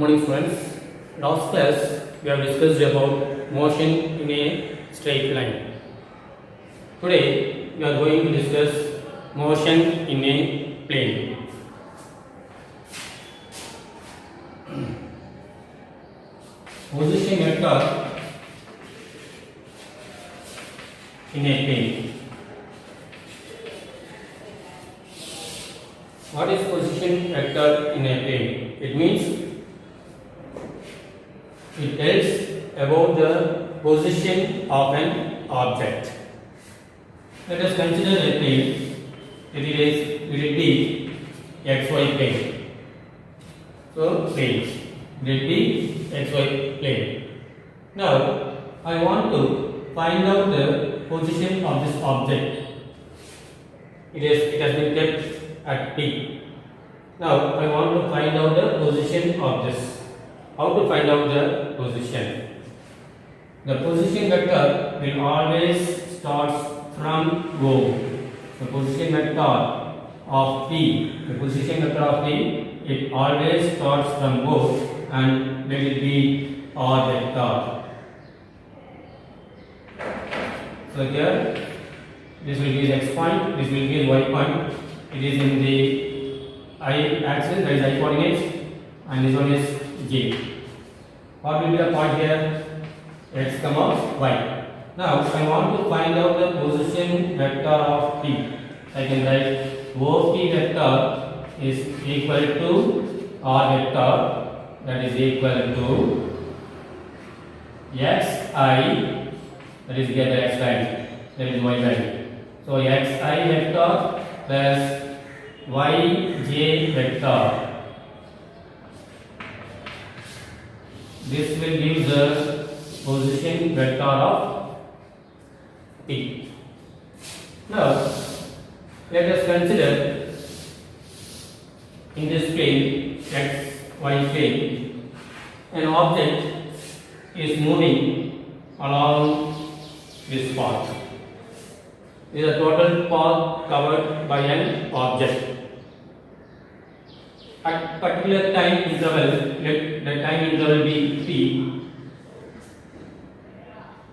morning friends. Last class we have discussed about motion in a straight line. Today we are going to discuss motion in a plane. Position vector in a plane. What is position vector in a plane? It means it tells about the position of an object. Let us consider a plane. It will be xy plane. So plane. It will be xy plane. Now I want to find out the position of this object. It has been kept at P. Now I want to find out the position of this. How to find out the position? The position vector will always start from O. The position vector of P. The position vector of P. It always starts from O and let it be R vector. So here this will be x point, this will be y point. It is in the I axis, that is I coordinates, and this one is J. What will be the point here? X comma y. Now I want to find out the position vector of P. I can write OP vector is equal to R vector, that is equal to xi, that is get the x line, that is y line. So xi vector plus yj vector. This will give the position vector of P. Now let us consider in this plane, xy plane, an object is moving along this path. This is a total path covered by an object. At particular time interval, let the time interval be t.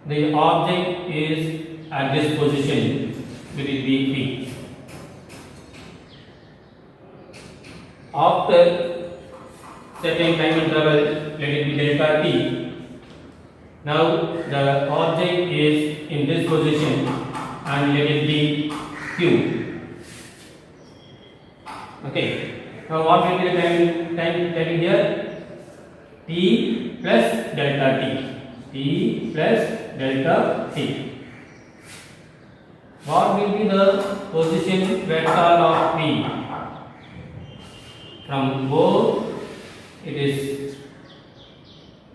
The object is at this position, which will be p. After certain time interval, let it be delta t. Now the object is in this position and let it be q. Okay. Now what will be the time here? T plus delta t. T plus delta t. What will be the position vector of P? From O, it is,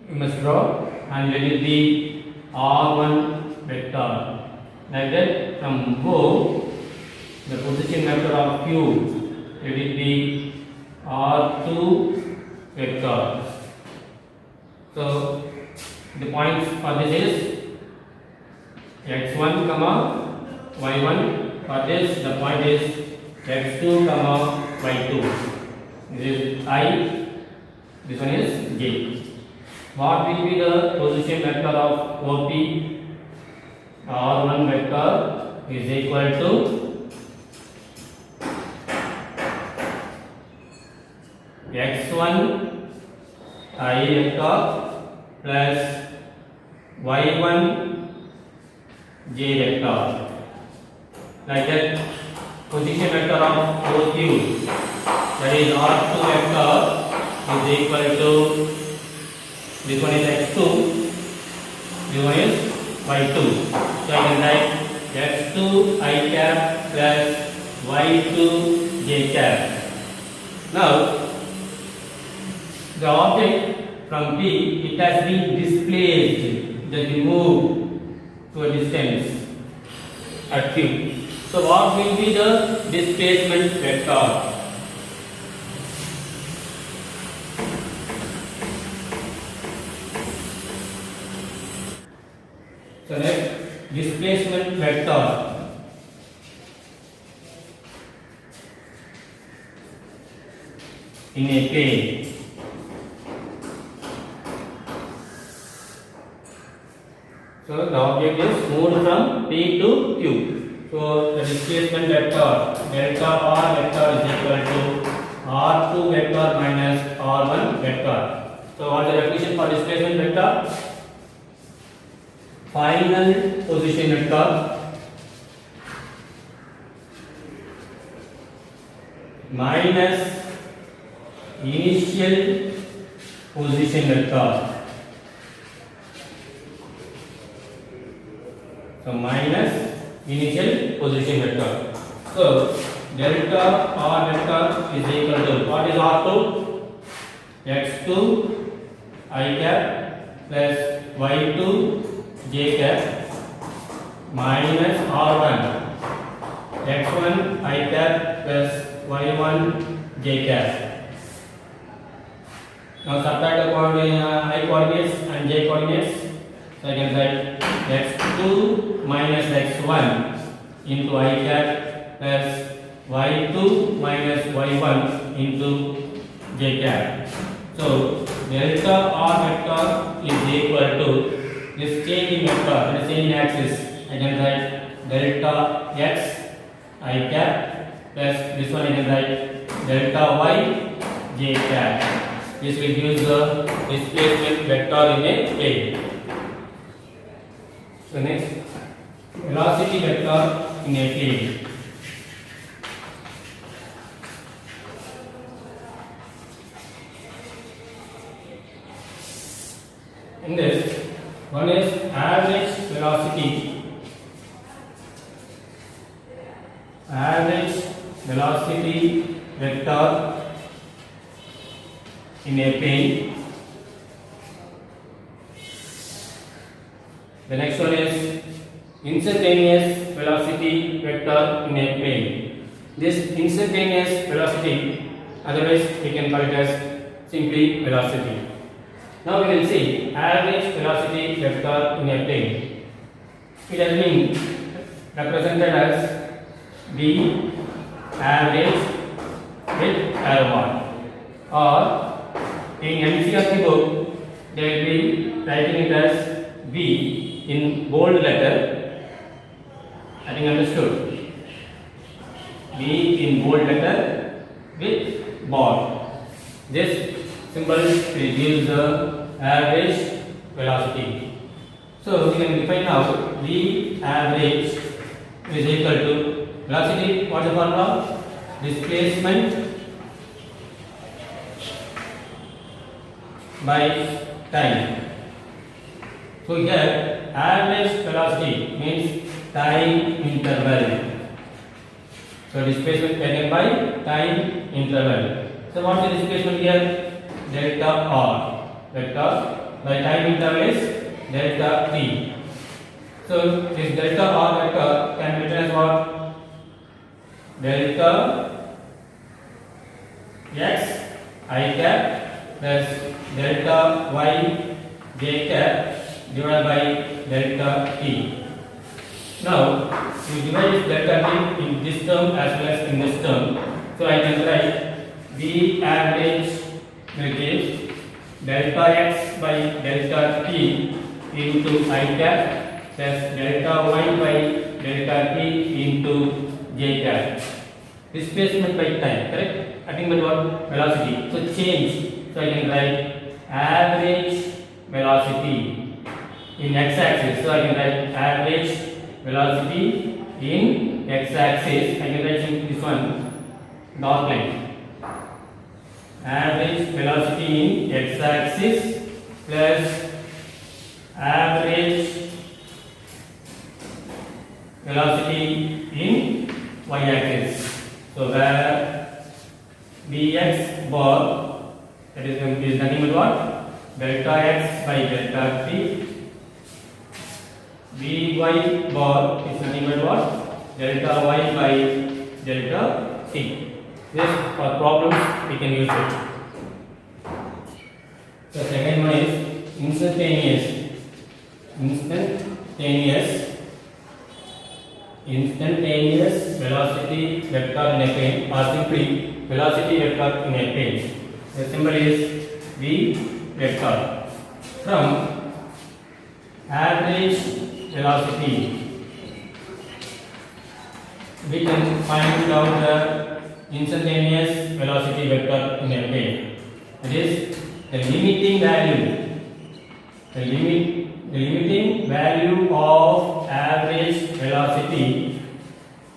you must draw, and let it be R1 vector. Like that, from O, the position vector of Q, let it be R2 vector. So the points for this is x1 comma y1. For this the point is x2 comma y2. This is I, this one is J. What will be the position vector of OP? R1 vector is equal to x1 I vector plus y1 j vector. Like that, position vector of OQ, that is R2 vector, is equal to, this one is x2, this one is y2. So I can write x2 I cap plus y2 j cap. Now the object from P, it has been displaced, that we move to a distance at Q. So what will be the displacement vector? So next, displacement vector. in a plane. the object is moved from P to Q. So the displacement vector delta R vector is equal to R2 vector minus R1 vector. So what is the definition for displacement vector? Final position vector minus initial position vector. So minus initial position vector. So delta R vector is equal to, what is R2? X2 I cap plus Y2 J cap minus R1 X1 I cap plus Y1 J cap. Now subtract the I coordinates and J coordinates. So I can write x2 minus x1 into I cap plus y2 minus y1 into j cap. So delta R vector is equal to this change in vector, that is change in axis. I can write delta x I cap plus this one I can write delta y j cap. This will give the displacement vector in a plane. So next, velocity vector in a plane. In this, one is average velocity vector in a plane. The next one is instantaneous velocity vector in a plane. This instantaneous velocity, otherwise we can call it as simply velocity. Now we will see average velocity vector in a plane. It has been represented as V average with arrow mark, or in NCERT book they will be writing it as V in bold letter. I think understood. V in bold letter with bar. This symbol gives the average velocity. So we can define now V average is equal to velocity. What is the formula? Displacement by time. So here average velocity means time interval. So displacement taken by time interval. So what is the displacement here? Delta R vector by time interval is delta t. So this delta R vector can be written as what? Delta x I cap plus delta y j cap divided by delta t. Now we divide this delta t in this term as well as in this term. So I can write V average will give delta x by delta t into I cap plus delta y by delta t into j cap. Displacement by time, correct? Nothing but what? Velocity. So change. So I can write average velocity in x-axis. So I can write average velocity in x-axis. I can write this one dot line. Average velocity in x-axis plus average velocity in y-axis. So where Vx bar, that is nothing but what? Delta x by delta t. Vy bar is nothing but what? Delta y by delta t. This for problems we can use it. The second one is instantaneous velocity vector in a plane, or simply velocity vector in a plane. The symbol is V vector. From average velocity, we can find out the instantaneous velocity vector in a plane. That is the limiting value, the limiting value of average velocity,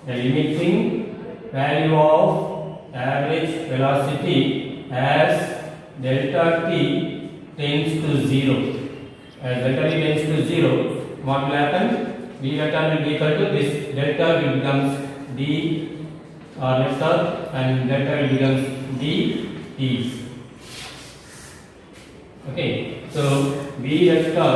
the limiting value of average velocity as delta t tends to 0. As delta t tends to 0, what will happen? V vector will be equal to this delta will becomes d vector and delta will becomes dt. Okay, so v vector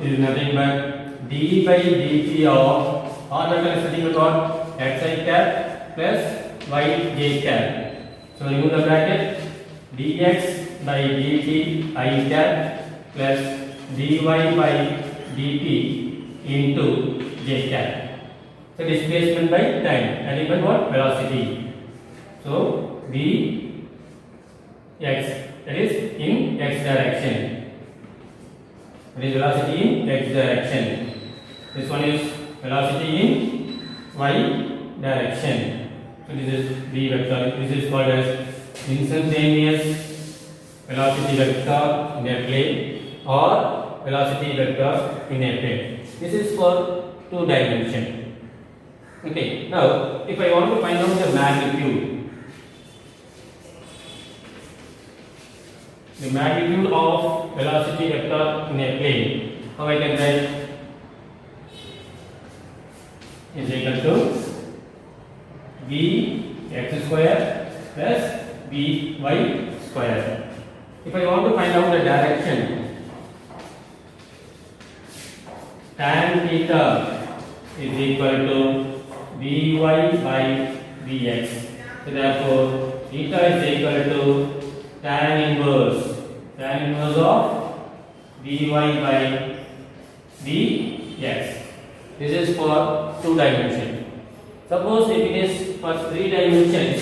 is nothing but d by dt of r vector is nothing but what? Xi cap plus yj cap. So remove the bracket, dx by dt I cap plus dy by dt into j cap. So displacement by time, nothing but what? Velocity. So v x, that is in x direction. That is velocity in x direction. This one is velocity in y direction. So this is v vector. This is called as instantaneous velocity vector in a plane or velocity vector in a plane. This is for 2 dimension. Okay, now if I want to find out the magnitude of velocity vector in a plane, how I can write? Is equal to v x square plus v y square. If I want to find out the direction, tan theta is equal to vy by vx. So therefore theta is equal to tan inverse of vy by vx. This is for 2 dimension. Suppose if it is for 3 dimensions,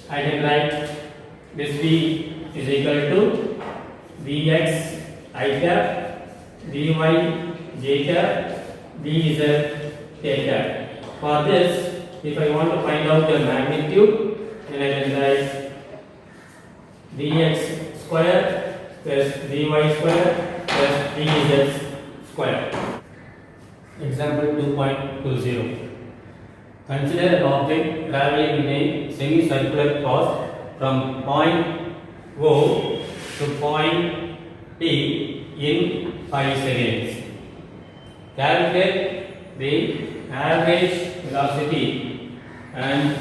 I can write this v is equal to vx I cap, vy j cap, dz k cap. For this, if I want to find out the magnitude, then I can write dx square plus dy square plus dz square. Example 2.20. Consider an object traveling in a semicircular path from point O to point P in 5 seconds. Calculate the average velocity and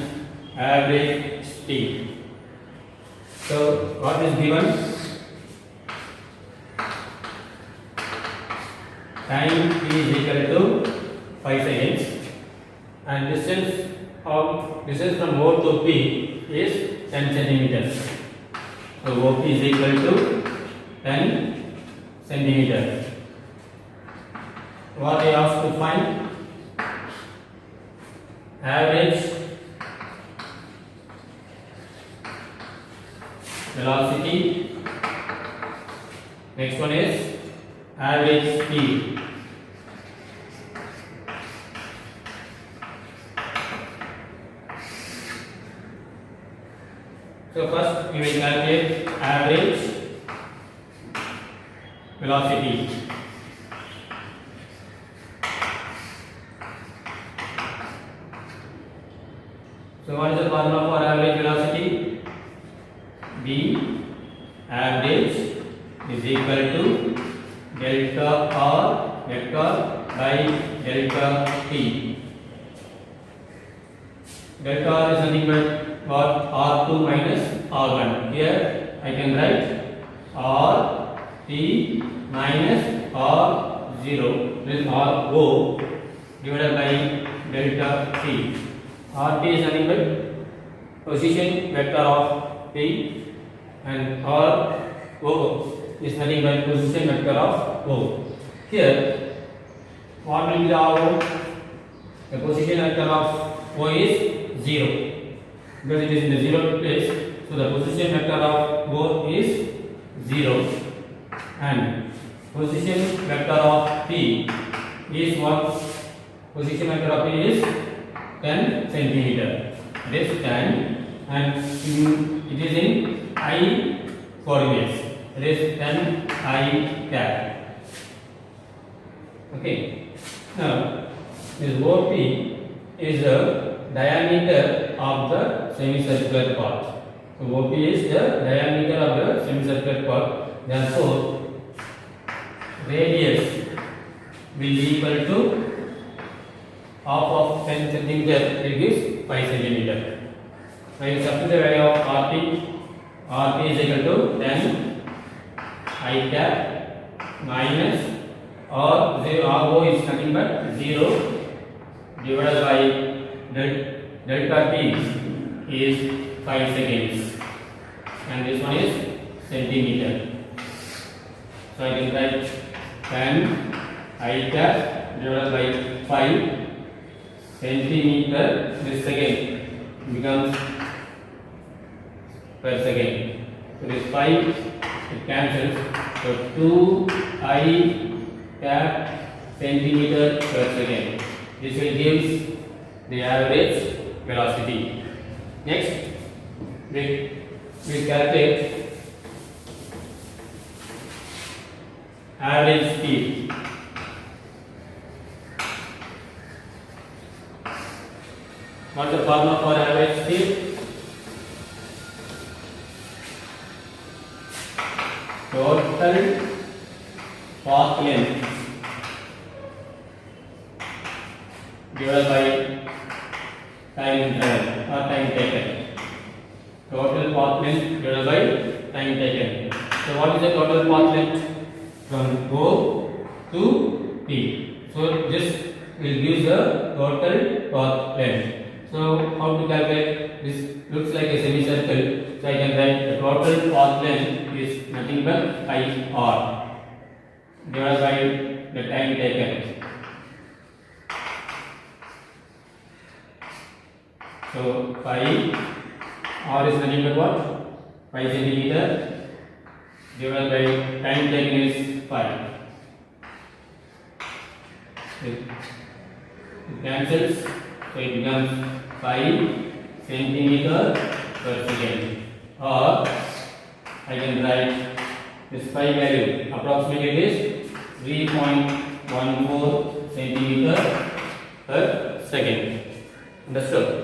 average speed. So what is given? Time t is equal to 5 seconds and distance from O to P is 10 centimeters. So OP is equal to 10 centimeters. What I asked to find? Average velocity. Next one is average speed. So first we will calculate average velocity. So what is the formula for average velocity? V average is equal to delta r vector by delta t. Delta r is nothing but what? R2 minus R1. Here I can write RT minus R0, this is RO divided by delta t. RT is nothing but position vector of P and RO is nothing but position vector of O. Here what will be the RO? The position vector of O is 0 because it is in the 0 place. So the position vector of O is 0 and position vector of P is what position vector of P is 10 centimeter. It is 10 and it is in I coordinates. It is 10 I cap. Okay. Now this OP is the diameter of the semicircular part. So OP is the diameter of the semicircular part. Therefore, radius will be equal to half of 10 centimeter. It gives 5 centimeter. So you substitute the value of RP is equal to 10 I cap minus RO is nothing but 0 divided by delta T is 5 seconds and this one is centimeter. So I can write 10 I cap divided by 5 centimeter. This second becomes per second. So this 5 it cancels. So 2 I cap centimeter per second. This will give the average velocity. Next, we calculate average speed. What is the formula for average speed? Total path length divided by time travel or time taken. Total path length divided by time taken. So what is the total path length from O to P? So this will give the total path length. So how to calculate? This looks like a semicircle. So I can write the total path length is nothing but pi r divided by the time taken. So pi r is nothing but what? 5 centimeter divided by time taken is 5. It cancels, so it becomes 5 centimeter per second. Or I can write this pi value approximately it is 3.14 centimeter per second. Understood?